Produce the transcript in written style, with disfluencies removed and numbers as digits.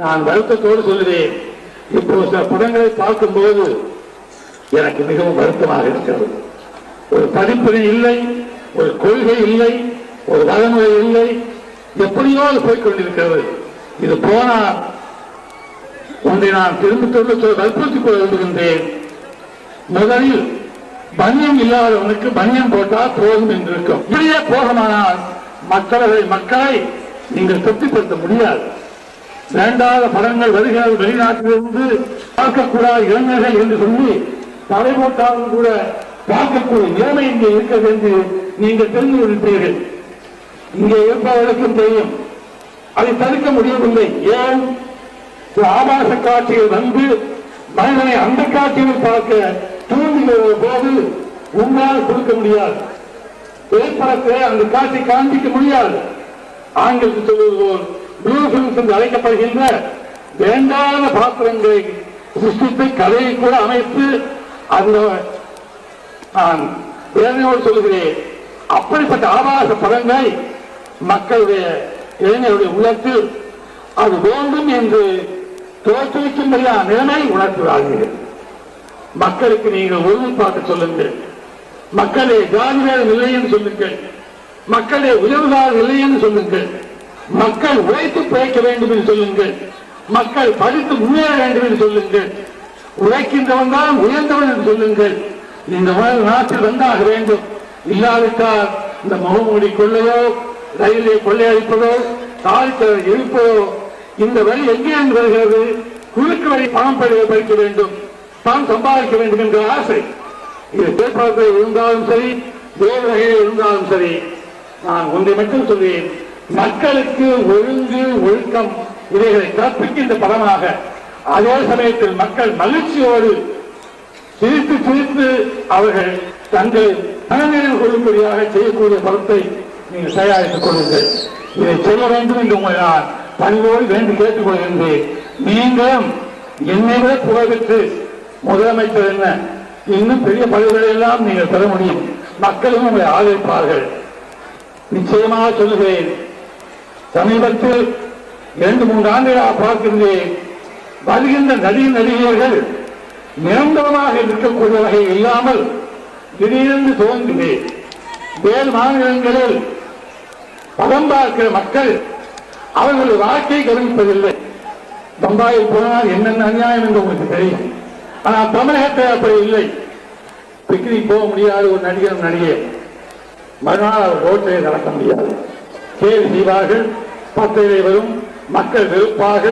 நான் வருத்தத்தோடு சொல்கிறேன். இப்போ சில படங்களை பார்க்கும்போது எனக்கு மிகவும் வருத்தமாக இருக்கிறது. ஒரு படிப்பினை இல்லை, ஒரு கொள்கை இல்லை, ஒரு வழிமுறை இல்லை, எப்படியோ அது போய்கொண்டிருக்கிறது. இது போனால் ஒன்றை நான் திரும்ப வற்புறுத்திக் கொள்ள விரும்புகின்றேன். முதலில் பனியம் இல்லாதவனுக்கு பனியம் போட்டால் போதும் என்று இருக்கும். இப்படியே போகமானால் மக்களை நீங்கள் திருப்திப்படுத்த முடியாது. வேண்டாத படங்கள் வருகிறது, வெளிநாட்டிலிருந்து பார்க்கக்கூடாத இளைஞர்கள் என்று சொல்லி தடை போட்டாலும் கூட பார்க்கக்கூடிய நிலைமை இங்கே இருக்கிறது என்று நீங்கள் தெரிந்து கொள்கிறீர்கள். இங்கே இருப்பவர்களுக்கும் தெரியும், அதை தடுக்க முடியவில்லை. ஏன்? ஆபாச காட்சிகள் வந்து மனிதனை அந்த காட்சியில் பார்க்க தூண்டுகிற போது உங்களால் கொடுக்க முடியாது. திரைப்படத்தை அந்த காட்சி காண்பிக்க முடியாது. ஆங்கிலத்தில் சொல்வது போல் ப்ளூ பிலிம்ஸ் என்று அழைக்கப்படுகின்ற வேண்டாத பாத்திரங்களை சிருஷ்டித்து கதையை கூட அமைத்து அந்த நான் வேதனையோடு சொல்லுகிறேன். அப்படிப்பட்ட ஆபாச படங்களை மக்களுடைய இளைஞருடைய உள்ளத்தில் அது வேண்டும் என்று தோற்றுவிக்கும்படியான நிலைமை உணர்த்துகிறார்கள். மக்களுக்கு நீங்கள் ஒருமைப்பாட்டு சொல்லுங்கள். மக்களே ஜாதி வேதம் இல்லை என்று சொல்லுங்கள். மக்களே உயர்வுதார் இல்லை என்று சொல்லுங்கள். மக்கள் உழைத்து பிழைக்க வேண்டும் என்று சொல்லுங்கள். மக்கள் படித்து முன்னேற வேண்டும் என்று சொல்லுங்கள். உழைக்கின்றவன் தான் உயர்ந்தவன் என்று சொல்லுங்கள். இந்த நாட்டில் வந்தாக வேண்டும். இல்லாவிட்டால் இந்த முகமூடி கொள்ளையோ, ரயிலை கொள்ளையடிப்பதோ, தாழ்த்தலை எழுப்பதோ, இந்த வழி எங்கே வருகிறது? குழுக்கு வழி பணம் படிக்க வேண்டும், பணம் சம்பாதிக்க வேண்டும் என்ற ஆசை. இது பேப்பரத்தில் இருந்தாலும் சரி, வேறு வகையில் இருந்தாலும் சரி, நான் ஒன்றை மட்டும் சொல்வேன். மக்களுக்கு ஒழுங்கு, ஒழுக்கம் இவைகளை கற்பிக்கின்ற படமாக, அதே சமயத்தில் மக்கள் மகிழ்ச்சியோடு சிரித்து சிரித்து அவர்கள் தங்கள் மனநிறைவு கொள்ளும்படியாக செய்யக்கூடிய படத்தை நீங்கள் தயாரித்துக் கொள்ளுங்கள். இதை செய்ய வேண்டும் என்று உங்களை நான் பணிவோடு வேண்டி கேட்டுக் கொள்கின்றேன். நீங்களும் என்னை விட புகழ்பெற்று முதலமைச்சர் என்ன இன்னும் பெரிய பதவிகளை எல்லாம் நீங்கள் பெற முடியும். மக்களும் உங்களை ஆதரிப்பார்கள். நிச்சயமாக சொல்லுகிறேன். சமீபத்தில் 2-3 ஆண்டுகளாக பார்க்கின்றேன். வருகின்ற நடிகர்கள் நிரந்தரமாக இருக்கக்கூடிய வகை இல்லாமல் திடீரென்று தோன்றுகிறேன். வேறு மாநிலங்களில் படம் பார்க்கிற மக்கள் அவர்களுடைய வாழ்க்கையை கவனிப்பதில்லை. பம்பாயில் போனால் என்னென்ன அநியாயம் என்று உங்களுக்கு தெரியும். ஆனால் தமிழகத்தில் அப்படி இல்லை. பிக்னிக் போக முடியாது ஒரு நடிகை மறுநாள் அவர் ரோட்டிலே நடக்க முடியாது. கேள்வி செய்வார்கள், பத்திரிகை வரும், மக்கள் வெறுப்பார்கள்.